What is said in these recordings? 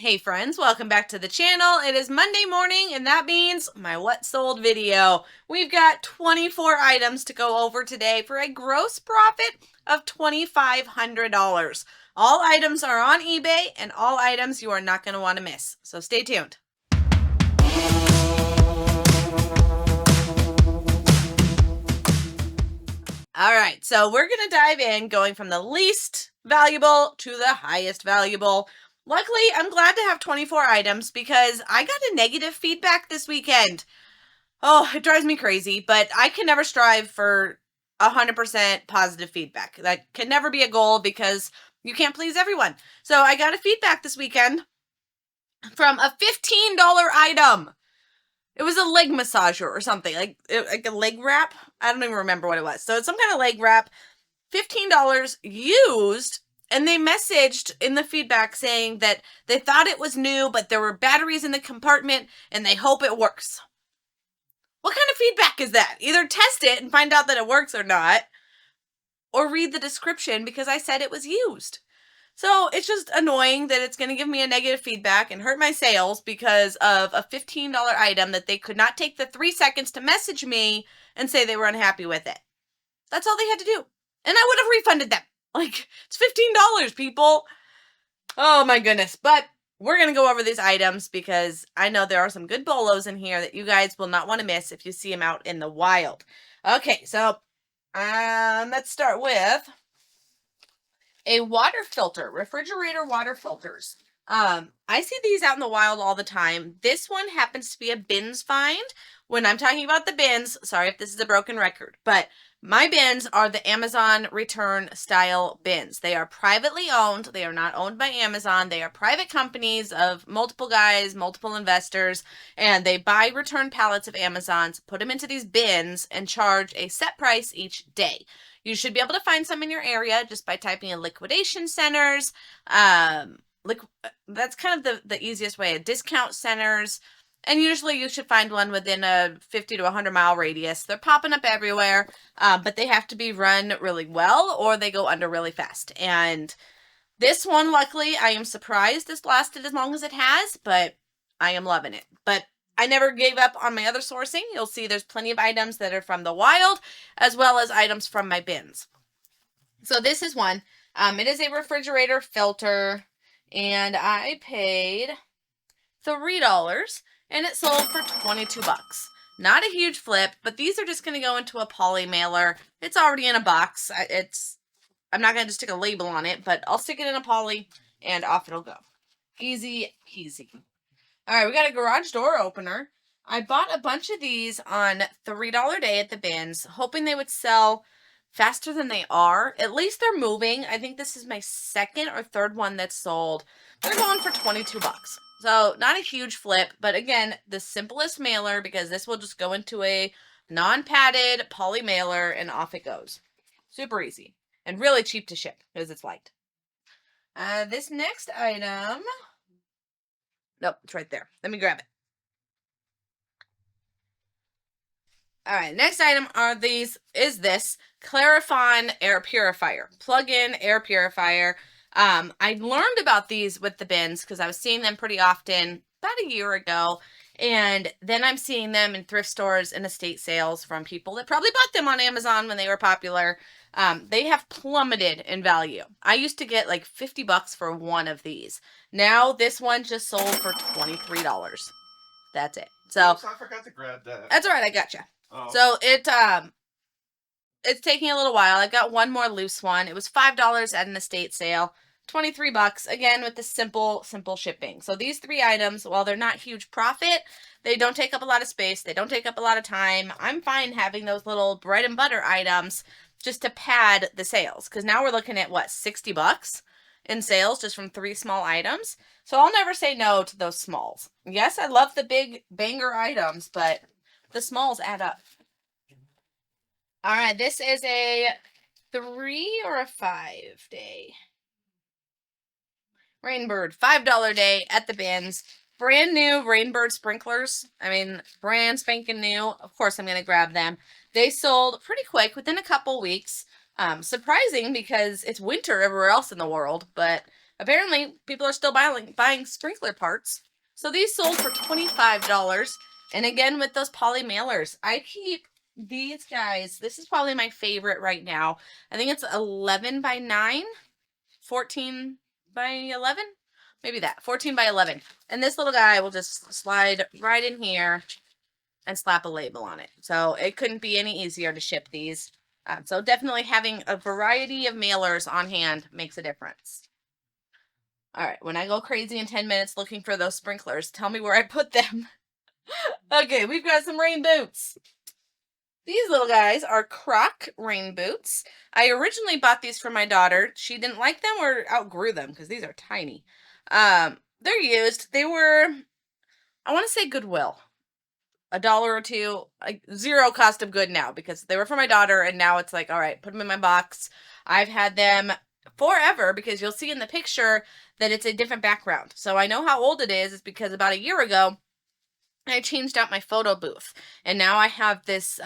Hey friends, welcome back to the channel. It is Monday morning and that means my what sold video. We've got 24 items to go over today for a gross profit of $2,500. All items are on eBay and all items you are not going to want to miss. So stay tuned. All right, so we're going to dive in going from the least valuable to the highest valuable. Luckily, I'm glad to have 24 items because I got a negative feedback this weekend. Oh, it drives me crazy, but I can never strive for 100% positive feedback. That can never be a goal because you can't please everyone. So I got a feedback this weekend from a $15 item. It was a leg massager or something, like a leg wrap. I don't even remember what it was. So it's some kind of leg wrap, $15 used. And they messaged in the feedback saying that they thought it was new, but there were batteries in the compartment and they hope it works. What kind of feedback is that? Either test it and find out that it works or not, or read the description because I said it was used. So it's just annoying that it's going to give me a negative feedback and hurt my sales because of a $15 item that they could not take the 3 seconds to message me and say they were unhappy with it. That's all they had to do. And I would have refunded them. Like, it's $15, people. Oh my goodness. But we're going to go over these items because I know there are some good bolos in here that you guys will not want to miss if you see them out in the wild. Okay, so let's start with a water filter, refrigerator water filters. I see these out in the wild all the time. This one happens to be a bins find. When I'm talking about the bins, sorry if this is a broken record, but my bins are the Amazon return style bins. They are privately owned. They are not owned by Amazon. They are private companies of multiple guys, multiple investors, and they buy return pallets of Amazons, put them into these bins, and charge a set price each day. You should be able to find some in your area just by typing in liquidation centers. That's kind of the easiest way. Discount centers. And usually you should find one within a 50 to 100 mile radius. They're popping up everywhere, but they have to be run really well or they go under really fast. And this one, luckily, I am surprised this lasted as long as it has, but I am loving it. But I never gave up on my other sourcing. You'll see there's plenty of items that are from the wild as well as items from my bins. So this is one. It is a refrigerator filter and I paid $3 and it sold for 22 bucks. Not a huge flip, but these are just going to go into a poly mailer. It's already in a box. I'm not going to just stick a label on it, but I'll stick it in a poly and off it'll go. Easy peasy. All right, we got a garage door opener. I bought a bunch of these on $3 day at the bins, hoping they would sell faster than they are. At least they're moving. I think this is my second or third one that's sold. They're going for 22 bucks. So not a huge flip, but again, the simplest mailer because this will just go into a non-padded poly mailer and off it goes. Super easy and really cheap to ship because it's light. This next item, nope, it's right there. Let me grab it. All right, next item is this Clarifon air purifier, plug-in air purifier. I learned about these with the bins because I was seeing them pretty often about a year ago. And then I'm seeing them in thrift stores and estate sales from people that probably bought them on Amazon when they were popular. They have plummeted in value. I used to get like 50 bucks for one of these. Now this one just sold for $23. That's it. So Oops, I forgot to grab that. That's all right. I gotcha. Oh. So it's taking a little while. I got one more loose one. It was $5 at an estate sale. 23 bucks, again, with the simple shipping. So these 3 items, while they're not huge profit, they don't take up a lot of space. They don't take up a lot of time. I'm fine having those little bread and butter items just to pad the sales. Because now we're looking at, what, 60 bucks in sales just from 3 small items. So I'll never say no to those smalls. Yes, I love the big banger items, but the smalls add up. All right, this is a 3 or a 5 day. Rainbird, $5 day at the bins. Brand new Rainbird sprinklers. I mean, brand spanking new. Of course, I'm going to grab them. They sold pretty quick, within a couple weeks. Surprising because it's winter everywhere else in the world, but apparently people are still buying sprinkler parts. So these sold for $25. And again, with those poly mailers, I keep these guys. This is probably my favorite right now. I think it's 11 by 9, 14 by 11, maybe that, 14 by 11. And this little guy will just slide right in here and slap a label on it. So it couldn't be any easier to ship these. So definitely having a variety of mailers on hand makes a difference. All right, when I go crazy in 10 minutes looking for those sprinklers, tell me where I put them. Okay, we've got some rain boots. These little guys are Croc rain boots. I originally bought these for my daughter. She didn't like them or outgrew them because these are tiny. They're used. They were, I want to say Goodwill. $1 or $2, like zero cost of good now because they were for my daughter and now it's like, all right, put them in my box. I've had them forever because you'll see in the picture that it's a different background. So I know how old it is. It's because about a year ago, I changed out my photo booth and now I have this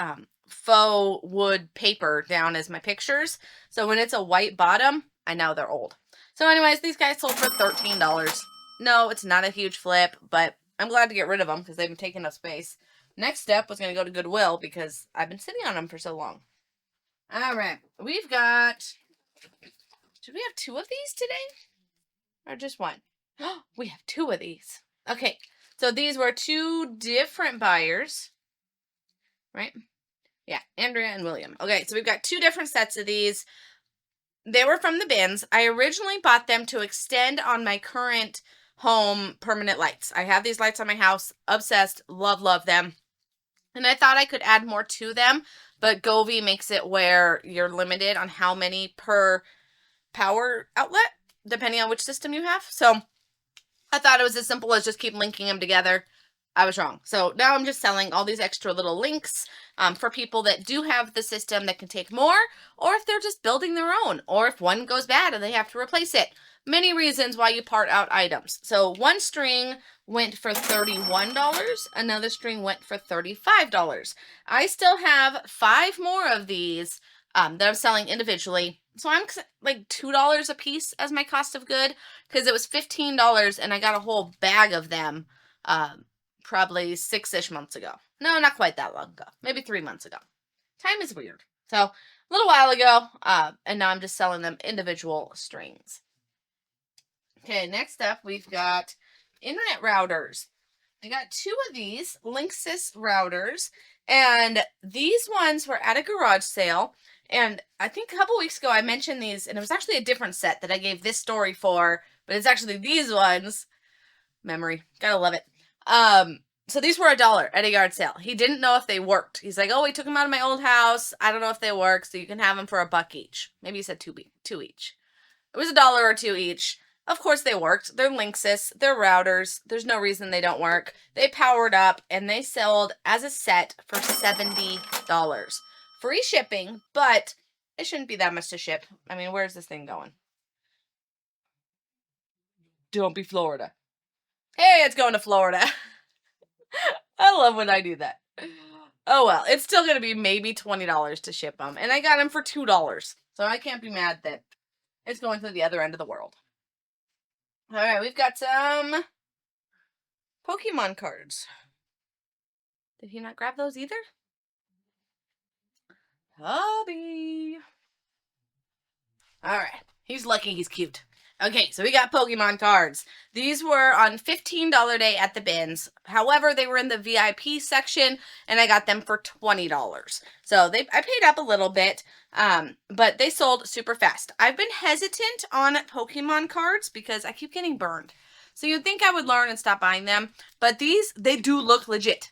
faux wood paper down as my pictures. So when it's a white bottom, I know they're old. So anyways, these guys sold for $13. No, it's not a huge flip, but I'm glad to get rid of them because they've been taking up space. Next step was going to go to Goodwill because I've been sitting on them for so long. All right, we've got, did we have 2 of these today? Or just 1? We have 2 of these. Okay, so these were 2 different buyers, right? Yeah, Andrea and William. Okay, so we've got 2 different sets of these. They were from the bins. I originally bought them to extend on my current home permanent lights. I have these lights on my house. Obsessed. Love them. And I thought I could add more to them, but Govee makes it where you're limited on how many per power outlet, depending on which system you have. So I thought it was as simple as just keep linking them together. I was wrong. So now I'm just selling all these extra little links for people that do have the system that can take more, or if they're just building their own, or if one goes bad and they have to replace it. Many reasons why you part out items. So one string went for $31. Another string went for $35. I still have 5 more of these that I'm selling individually. So I'm like $2 a piece as my cost of good because it was $15 and I got a whole bag of them probably 6-ish months ago. No, not quite that long ago. Maybe 3 months ago. Time is weird. So a little while ago, and now I'm just selling them individual strings. Okay, next up we've got internet routers. I got 2 of these Linksys routers, and these ones were at a garage sale. And I think a couple weeks ago I mentioned these, and it was actually a different set that I gave this story for, but it's actually these ones. Memory, gotta love it. So these were $1 at a yard sale. He didn't know if they worked. He's like, oh, we took them out of my old house. I don't know if they work, so you can have them for $1 each. Maybe he said 2 each. It was $1 or 2 each. Of course they worked. They're Linksys. They're routers. There's no reason they don't work. They powered up, and they sold as a set for $70. Free shipping, but it shouldn't be that much to ship. I mean, where's this thing going? Don't be Florida. Hey, it's going to Florida. I love when I do that. Oh, well, it's still going to be maybe $20 to ship them. And I got them for $2. So I can't be mad that it's going to the other end of the world. All right, we've got some Pokemon cards. Did he not grab those either? Hobby. All right, he's lucky he's cute. Okay, so we got Pokemon cards. These were on $15 day at the bins. However, they were in the VIP section, and I got them for $20. So I paid up a little bit, but they sold super fast. I've been hesitant on Pokemon cards because I keep getting burned. So you'd think I would learn and stop buying them, but these, they do look legit.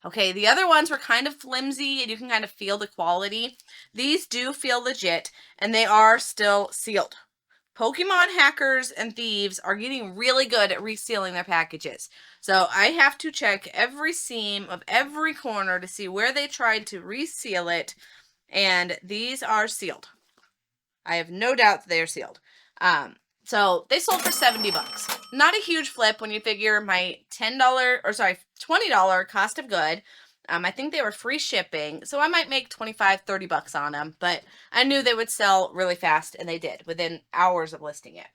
Okay, the other ones were kind of flimsy, and you can kind of feel the quality. These do feel legit, and they are still sealed. Pokemon hackers and thieves are getting really good at resealing their packages. So I have to check every seam of every corner to see where they tried to reseal it. And these are sealed. I have no doubt that they are sealed. So they sold for $70. Not a huge flip when you figure my $20 cost of good. I think they were free shipping, so I might make $25-30 on them, but I knew they would sell really fast, and they did, within hours of listing it.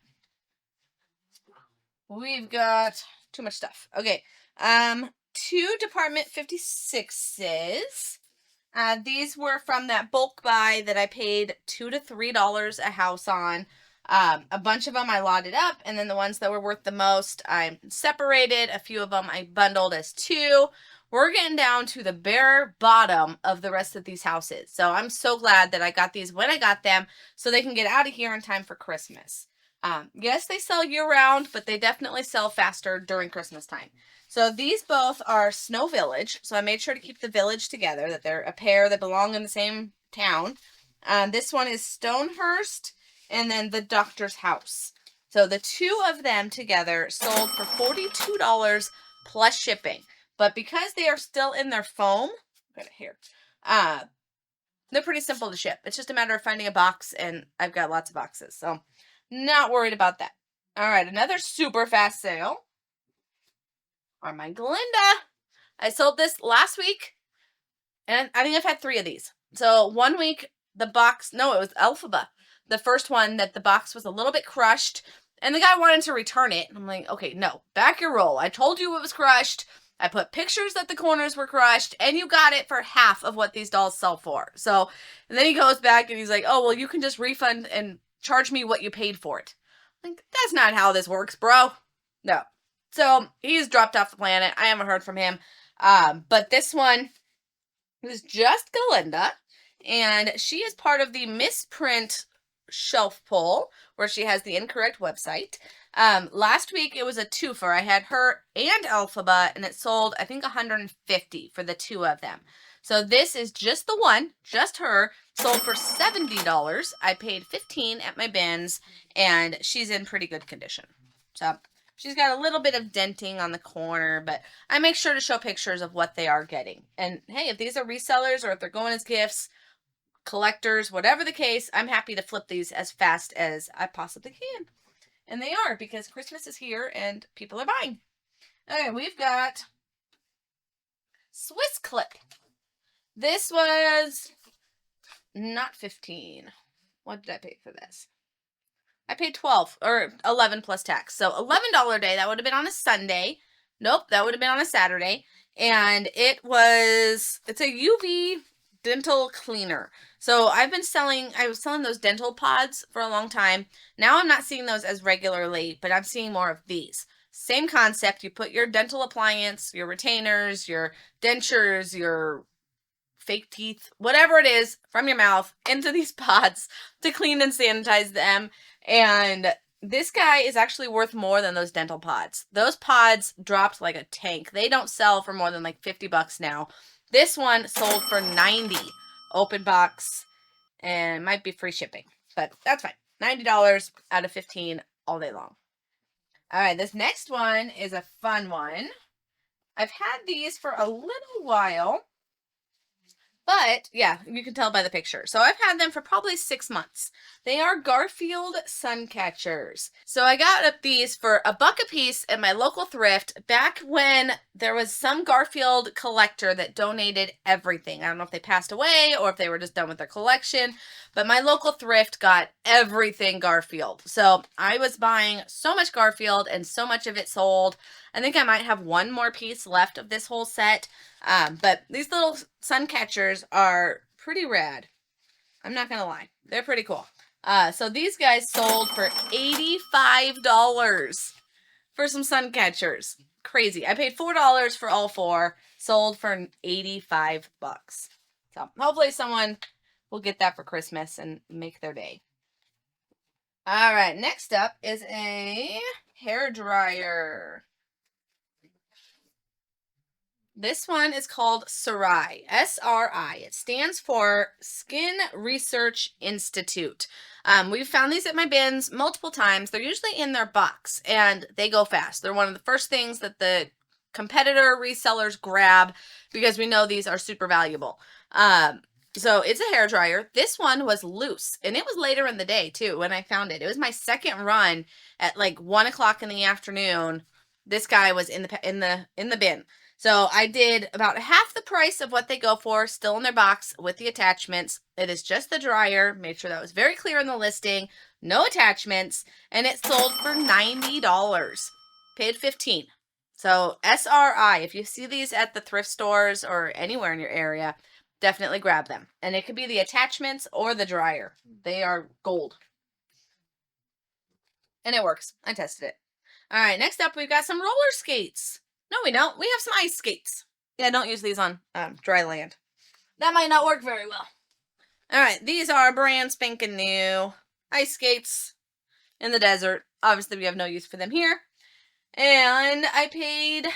We've got too much stuff. Okay. 2 Department 56s. These were from that bulk buy that I paid $2 to $3 a house on. A bunch of them I lotted up, and then the ones that were worth the most, I separated. A few of them I bundled as 2. We're getting down to the bare bottom of the rest of these houses. So I'm so glad that I got these when I got them so they can get out of here in time for Christmas. Yes, they sell year round, but they definitely sell faster during Christmas time. So these both are Snow Village. So I made sure to keep the village together, that they're a pair that belong in the same town. This one is Stonehurst and then the Doctor's House. So the 2 of them together sold for $42 plus shipping. But because they are still in their foam, got it here, they're pretty simple to ship. It's just a matter of finding a box, and I've got lots of boxes. So not worried about that. All right, another super fast sale are my Glinda. I sold this last week, and I think I've had 3 of these. So 1 week, the box, no, it was Elphaba. The first one that the box was a little bit crushed, and the guy wanted to return it. I'm like, okay, no, back your roll. I told you it was crushed. I put pictures that the corners were crushed, and you got it for half of what these dolls sell for. So, and then he goes back and he's like, oh, well, you can just refund and charge me what you paid for it. I'm like, that's not how this works, bro. No. So he's dropped off the planet. I haven't heard from him. But this one is just Galinda, and she is part of the misprint shelf pull where she has the incorrect website. Last week it was a twofer. I had her and Elphaba, and it sold, I think, $150 for the 2 of them. So this is just the one, just her, sold for $70. I paid $15 at my bins, and she's in pretty good condition. So she's got a little bit of denting on the corner, but I make sure to show pictures of what they are getting. And hey, if these are resellers or if they're going as gifts, collectors, whatever the case, I'm happy to flip these as fast as I possibly can. And they are, because Christmas is here and people are buying. Okay, we've got Swiss Clip. This was not 15. What did I pay for this? I paid 12 or 11 plus tax. So $11 day. That would have been on a Sunday. Nope, that would have been on a Saturday. And it's a UV dental cleaner. So I was selling those dental pods for a long time. Now I'm not seeing those as regularly, but I'm seeing more of these. Same concept. You put your dental appliance, your retainers, your dentures, your fake teeth, whatever it is from your mouth into these pods to clean and sanitize them. And this guy is actually worth more than those dental pods. Those pods dropped like a tank. They don't sell for more than like $50 now. This one sold for $90, open box, and might be free shipping, but that's fine. $90 out of 15 all day long. All right, this next one is a fun one. I've had these for a little while, but yeah, you can tell by the picture. So I've had them for probably 6 months. They are Garfield sun catchers. So I got these for $1 a piece at my local thrift back when there was some Garfield collector that donated everything. I don't know if they passed away or if they were just done with their collection, but my local thrift got everything Garfield. So I was buying so much Garfield and so much of it sold. I think I might have 1 more piece left of this whole set. But these little sun catchers are pretty rad. I'm not going to lie. They're pretty cool. So these guys sold for $85 for some sun catchers. Crazy. I paid $4 for all 4, sold for $85. So hopefully someone will get that for Christmas and make their day. All right, next up is a hair dryer. This one is called SRI, S-R-I. It stands for Skin Research Institute. We've found these at my bins multiple times. They're usually in their box, and they go fast. They're one of the first things that the competitor resellers grab because we know these are super valuable. So it's a hair dryer. This one was loose, and it was later in the day, too, when I found it. It was my second run at like 1 o'clock in the afternoon. This guy was in the bin. So I did about half the price of what they go for, still in their box with the attachments. It is just the dryer. Made sure that was very clear in the listing. No attachments. And it sold for $90. Paid $15. So SRI, if you see these at the thrift stores or anywhere in your area, definitely grab them. And it could be the attachments or the dryer. They are gold. And it works. I tested it. All right, next up, we've got some roller skates. No, we don't. We have some ice skates. Yeah, don't use these on dry land. That might not work very well. All right, these are brand spanking new ice skates in the desert. Obviously, we have no use for them here. And I paid...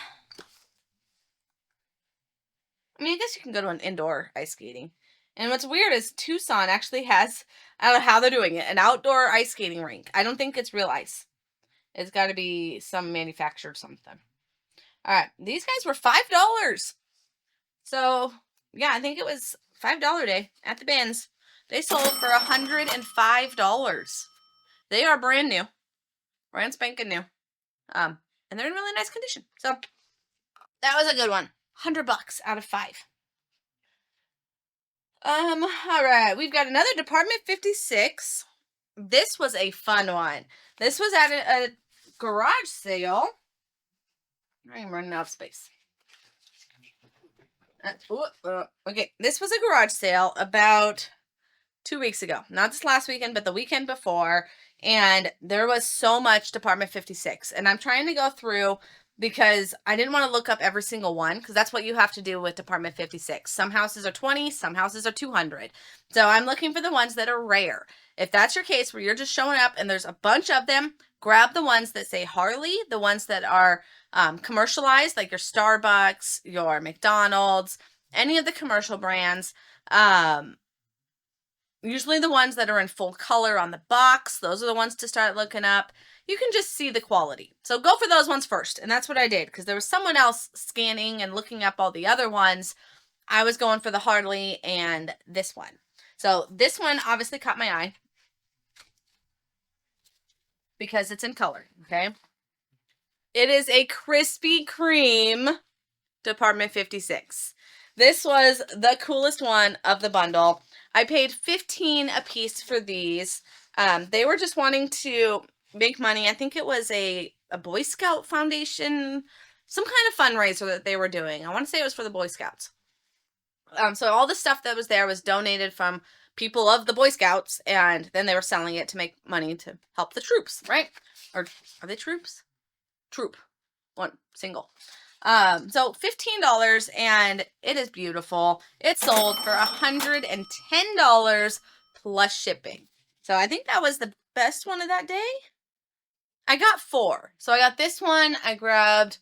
I mean, I guess you can go to an indoor ice skating. And what's weird is Tucson actually has, I don't know how they're doing it, an outdoor ice skating rink. I don't think it's real ice. It's got to be some manufactured something. All right, these guys were $5. So, yeah, I think it was $5 day at the bins. They sold for $105. They are brand new. Brand spanking new. And they're in really nice condition. So, that was a good one. $100 out of 5. All right, we've got another Department 56. This was a fun one. This was at a garage sale. I'm running out of space. Okay, this was a garage sale about 2 weeks ago. Not this last weekend, but the weekend before. And there was so much Department 56. And I'm trying to go through because I didn't want to look up every single one because that's what you have to do with Department 56. Some houses are 20, some houses are 200. So I'm looking for the ones that are rare. If that's your case where you're just showing up and there's a bunch of them, grab the ones that say Harley, the ones that are commercialized, like your Starbucks, your McDonald's, any of the commercial brands. Usually the ones that are in full color on the box, those are the ones to start looking up. You can just see the quality. So go for those ones first. And that's what I did because there was someone else scanning and looking up all the other ones. I was going for the Harley and this one. So this one obviously caught my eye because it's in color, okay? It is a Krispy Kreme Department 56. This was the coolest one of the bundle. I paid $15 a piece for these. They were just wanting to make money. I think it was a Boy Scout Foundation, some kind of fundraiser that they were doing. I want to say it was for the Boy Scouts. So all the stuff that was there was donated from people of the Boy Scouts, and then they were selling it to make money to help the troops, right? Or are they troops? Troop. One single. So $15, and it is beautiful. It sold for $110 plus shipping. So I think that was the best one of that day. I got 4. So I got this one. I grabbed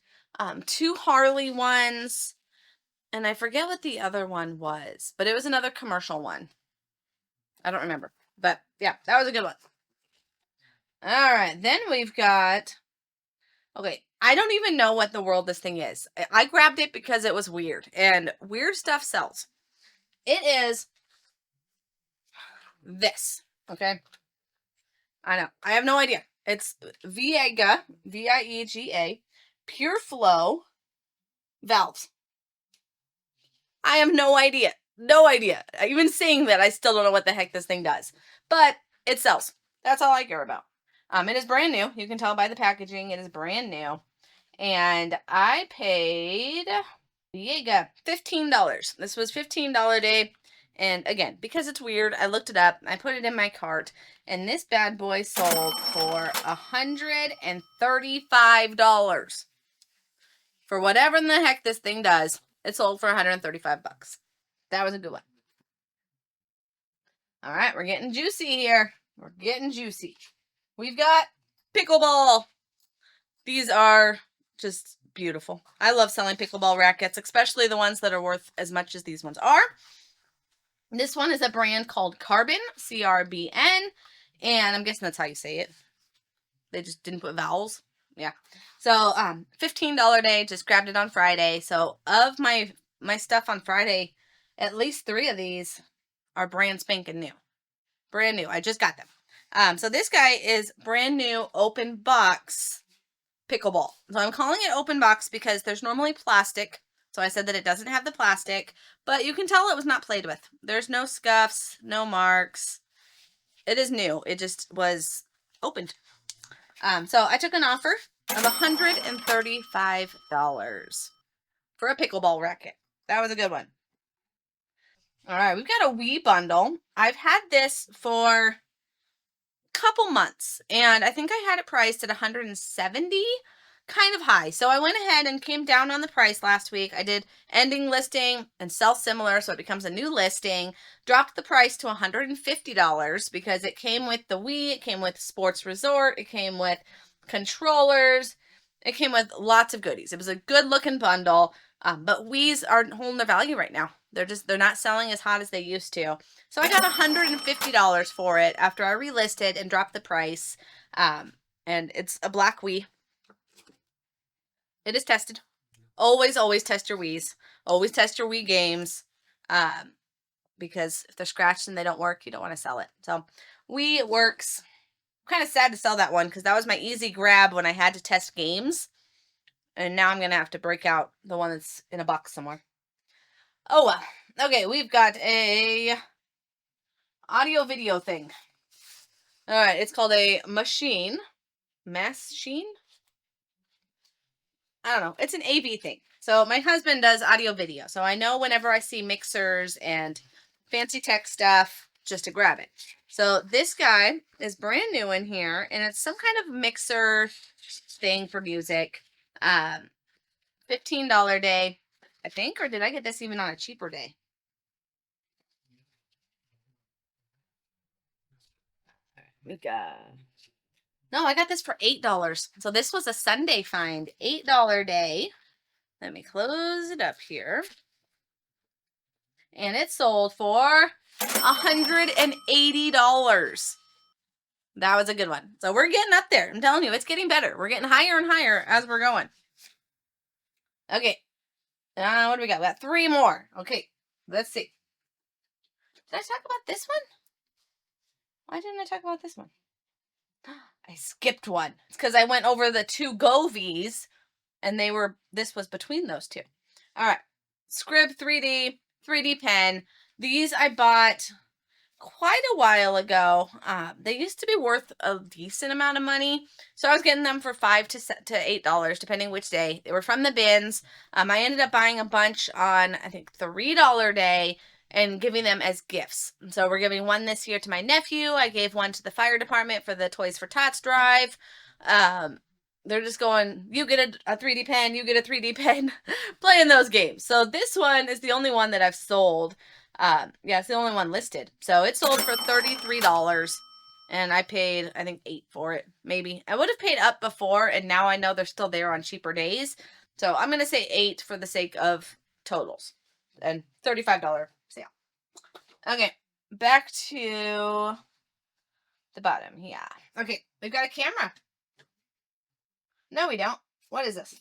2 Harley ones, and I forget what the other one was, but it was another commercial one. I don't remember, but yeah, that was a good one. All right, then we've got, okay, I don't even know what the world this thing is. I grabbed it because it was weird, and weird stuff sells. It is this, okay? I know. I have no idea. It's Viega, V-I-E-G-A, Pure Flow valves. I have no idea. No idea. Even saying that, I still don't know what the heck this thing does. But it sells. That's all I care about. It is brand new. You can tell by the packaging. It is brand new. And I paid Viega $15. This was $15 day. And again, because it's weird, I looked it up. I put it in my cart. And this bad boy sold for $135. For whatever in the heck this thing does, it sold for $135. That was a good one. All right, we're getting juicy here. We're getting juicy. We've got pickleball. These are just beautiful. I love selling pickleball rackets, especially the ones that are worth as much as these ones are. This one is a brand called Carbon, C-R-B-N, and I'm guessing that's how you say it. They just didn't put vowels. Yeah. So, $15 day, just grabbed it on Friday. So, of my stuff on Friday, at least 3 of these are brand spanking new. Brand new. I just got them. So this guy is brand new open box pickleball. So I'm calling it open box because there's normally plastic. So I said that it doesn't have the plastic, but you can tell it was not played with. There's no scuffs, no marks. It is new. It just was opened. So I took an offer of $135 for a pickleball racket. That was a good one. All right, we've got a Wii bundle. I've had this for a couple months, and I think I had it priced at $170, kind of high. So I went ahead and came down on the price last week. I did ending listing and sell similar, so it becomes a new listing. Dropped the price to $150 because it came with the Wii, it came with Sports Resort, it came with controllers, it came with lots of goodies. It was a good looking bundle, but Wii's aren't holding their value right now. They're not selling as hot as they used to. So I got $150 for it after I relisted and dropped the price. And it's a black Wii. It is tested. Always, always test your Wiis. Always test your Wii games. Because if they're scratched and they don't work, you don't want to sell it. So Wii works. I'm kind of sad to sell that one because that was my easy grab when I had to test games. And now I'm going to have to break out the one that's in a box somewhere. Oh, well. Okay, we've got a audio video thing. All right, it's called a machine. Machine? I don't know. It's an AV thing. So my husband does audio video. So I know whenever I see mixers and fancy tech stuff, just to grab it. So this guy is brand new in here, and it's some kind of mixer thing for music. $15 day, I think, or did I get this even on a cheaper day? No, I got this for $8. So this was a Sunday find, $8 day. Let me close it up here. And it sold for $180. That was a good one. So we're getting up there. I'm telling you, it's getting better. We're getting higher and higher as we're going. Okay. What do we got? We got 3 more. Okay. Let's see. Did I talk about this one? Why didn't I talk about this one? I skipped one. It's because I went over the 2 Govies, and this was between those 2. All right. Scrib 3D pen. These I bought quite a while ago. They used to be worth a decent amount of money. So I was getting them for $5 to $8, depending which day. They were from the bins. I ended up buying a bunch on, I think, $3 day and giving them as gifts. So we're giving one this year to my nephew. I gave one to the fire department for the Toys for Tots drive. They're just going, you get a 3D pen, you get a 3D pen, playing those games. So this one is the only one that I've sold. Yeah, it's the only one listed. So it sold for $33, and I paid, I think, $8 for it, maybe. I would have paid up before, and now I know they're still there on cheaper days. So I'm going to say $8 for the sake of totals, and $35 sale. Okay, back to the bottom. Yeah. Okay, we've got a camera. No, we don't. What is this?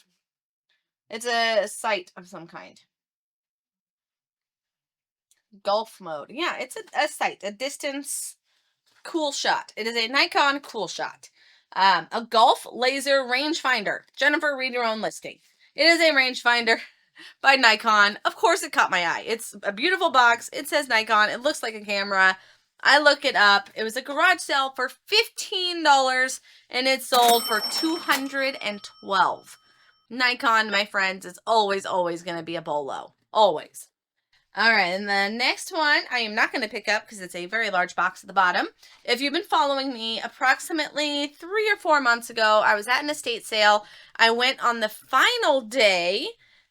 It's a sight of some kind. Golf mode. Yeah, it's a sight, a distance cool shot. It is a Nikon cool shot. A golf laser rangefinder. Jennifer, read your own listing. It is a rangefinder by Nikon. Of course it caught my eye. It's a beautiful box. It says Nikon. It looks like a camera. I look it up. It was a garage sale for $15, and it sold for $212. Nikon, my friends, is always, always going to be a bolo. Always. All right, and the next one I am not going to pick up because it's a very large box at the bottom. If you've been following me, approximately 3 or 4 months ago, I was at an estate sale. I went on the final day.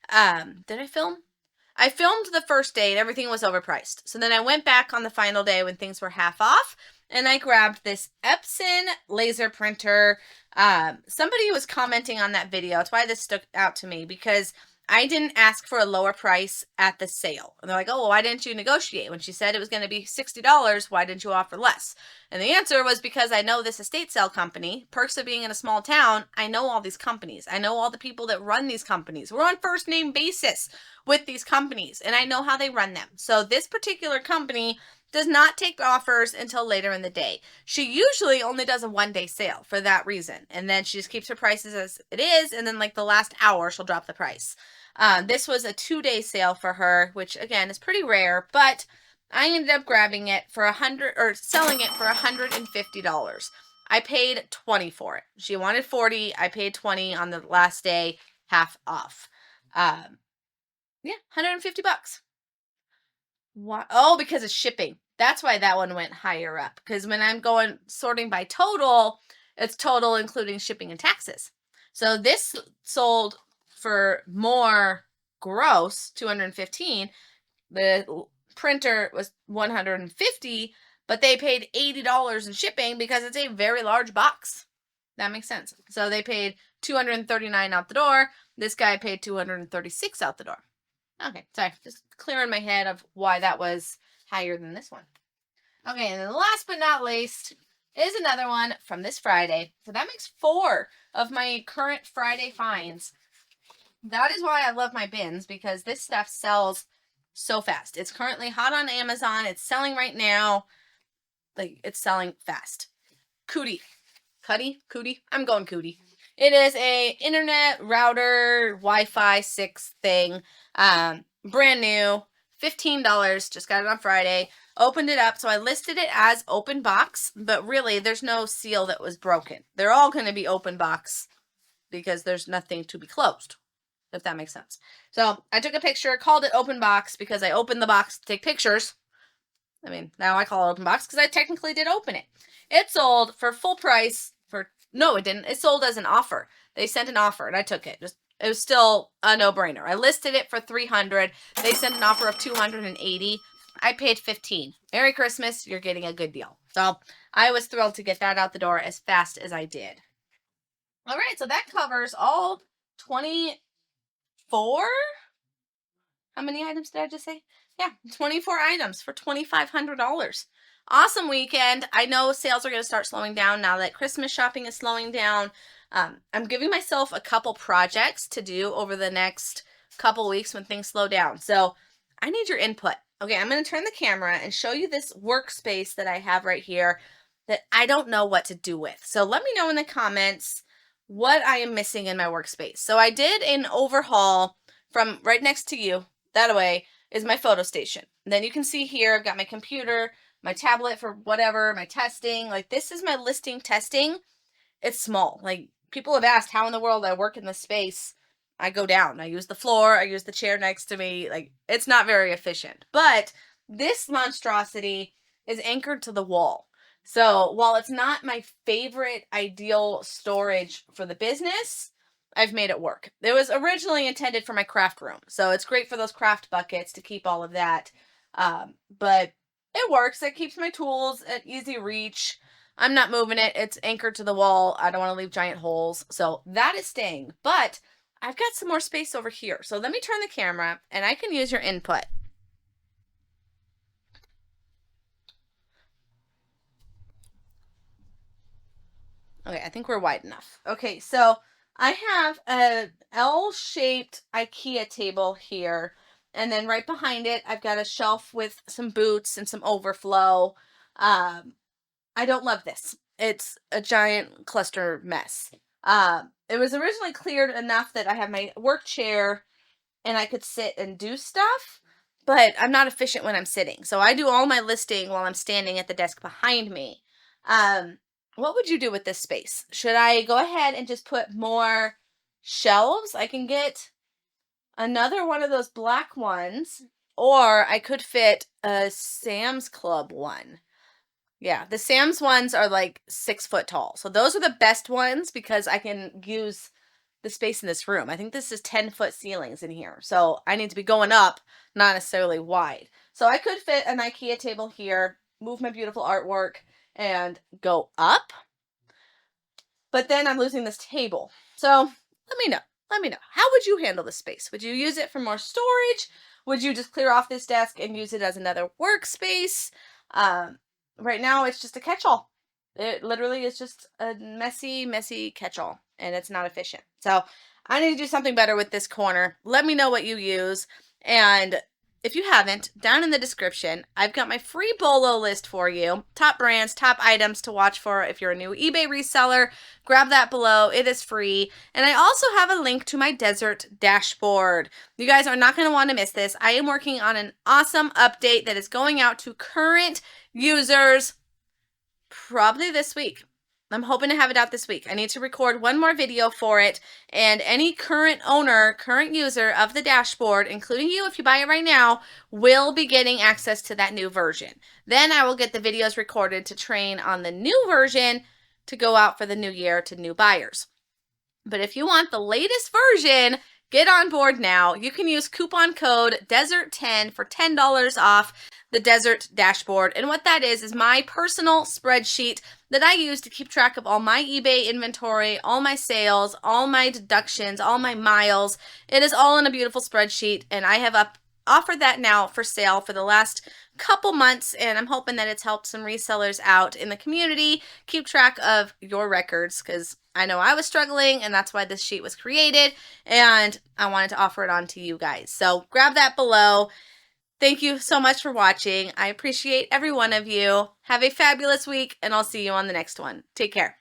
Did I film? I filmed the first day and everything was overpriced. So then I went back on the final day when things were half off, and I grabbed this Epson laser printer. Somebody was commenting on that video. That's why this stuck out to me, because I didn't ask for a lower price at the sale. And they're like, oh, well, why didn't you negotiate? When she said it was going to be $60, why didn't you offer less? And the answer was because I know this estate sale company. Perks of being in a small town, I know all these companies. I know all the people that run these companies. We're on first name basis with these companies, and I know how they run them. So this particular company does not take offers until later in the day. She usually only does a 1-day sale for that reason. And then she just keeps her prices as it is. And then like the last hour, she'll drop the price. This was a 2-day sale for her, which again is pretty rare, but I ended up grabbing it for selling it for $150. I paid 20 for it. She wanted 40. I paid 20 on the last day, half off. Yeah, 150 bucks. What? Oh, because of shipping. That's why that one went higher up. Because when I'm going sorting by total, it's total including shipping and taxes. So this sold for more gross, 215. The printer was 150, but they paid $80 in shipping because it's a very large box. That makes sense. So they paid 239 out the door. This guy paid 236 out the door. Okay, sorry, just clearing my head of why that was higher than this one. Okay, and then last but not least is another one from this Friday. So that makes 4 of my current Friday finds. That is why I love my bins, because this stuff sells so fast. It's currently hot on Amazon. It's selling right now. Like, it's selling fast. Cootie. I'm going Cootie. It is a internet router Wi-Fi 6 thing. Brand new. $15. Just got it on Friday. Opened it up. So I listed it as open box, but really there's no seal that was broken. They're all going to be open box because there's nothing to be closed, if that makes sense. So I took a picture, called it open box because I opened the box to take pictures. I mean, now I call it open box because I technically did open it. It sold for full price for, no, it didn't. It sold as an offer. They sent an offer and I took it. It was still a no-brainer. I listed it for $300. They sent an offer of $280. I paid $15. Merry Christmas. You're getting a good deal. So I was thrilled to get that out the door as fast as I did. All right, so that covers all 24. How many items did I just say? Yeah, 24 items for $2,500. Awesome weekend. I know sales are going to start slowing down now that Christmas shopping is slowing down. I'm giving myself a couple projects to do over the next couple weeks when things slow down. So I need your input. Okay, I'm going to turn the camera and show you this workspace that I have right here that I don't know what to do with. So let me know in the comments what I am missing in my workspace. So I did an overhaul from right next to you. That way is my photo station. And then you can see here, I've got my computer, my tablet for whatever, my testing. Like, this is my listing testing. It's small. Like, people have asked how in the world I work in this space. I go down. I use the floor. I use the chair next to me. Like, it's not very efficient. But this monstrosity is anchored to the wall. So while it's not my favorite ideal storage for the business, I've made it work. It was originally intended for my craft room. So it's great for those craft buckets to keep all of that. But it works. It keeps my tools at easy reach. I'm not moving it. It's anchored to the wall. I don't want to leave giant holes. So that is staying. But I've got some more space over here. So let me turn the camera and I can use your input. Okay, I think we're wide enough. Okay, so I have a L-shaped IKEA table here. And then right behind it, I've got a shelf with some boots and some overflow. I don't love this. It's a giant cluster mess. It was originally cleared enough that I have my work chair and I could sit and do stuff, but I'm not efficient when I'm sitting. So I do all my listing while I'm standing at the desk behind me. What would you do with this space? Should I go ahead and just put more shelves? I can get another one of those black ones, or I could fit a Sam's Club one. Yeah, the Sam's ones are like 6 foot tall. So those are the best ones because I can use the space in this room. I think this is 10-foot ceilings in here. So I need to be going up, not necessarily wide. So I could fit an IKEA table here, move my beautiful artwork, and go up. But then I'm losing this table. So let me know. Let me know. How would you handle this space? Would you use it for more storage? Would you just clear off this desk and use it as another workspace? Right now, it's just a catch-all. It literally is just a messy, messy catch-all, and it's not efficient. So I need to do something better with this corner. Let me know what you use, and if you haven't, down in the description, I've got my free BOLO list for you. Top brands, top items to watch for if you're a new eBay reseller. Grab that below. It is free. And I also have a link to my desert dashboard. You guys are not going to want to miss this. I am working on an awesome update that is going out to current users probably this week. I'm hoping to have it out this week. I need to record one more video for it, and any current owner, current user of the dashboard, including you if you buy it right now, will be getting access to that new version. Then I will get the videos recorded to train on the new version to go out for the new year to new buyers. But if you want the latest version, get on board now. You can use coupon code DESERT10 for $10 off the Desert dashboard. And what that is my personal spreadsheet that I use to keep track of all my eBay inventory, all my sales, all my deductions, all my miles. It is all in a beautiful spreadsheet, and I have offered that now for sale for the last couple months, and I'm hoping that it's helped some resellers out in the community keep track of your records, because I know I was struggling, and that's why this sheet was created, and I wanted to offer it on to you guys. So grab that below. Thank you so much for watching. I appreciate every one of you. Have a fabulous week, and I'll see you on the next one. Take care.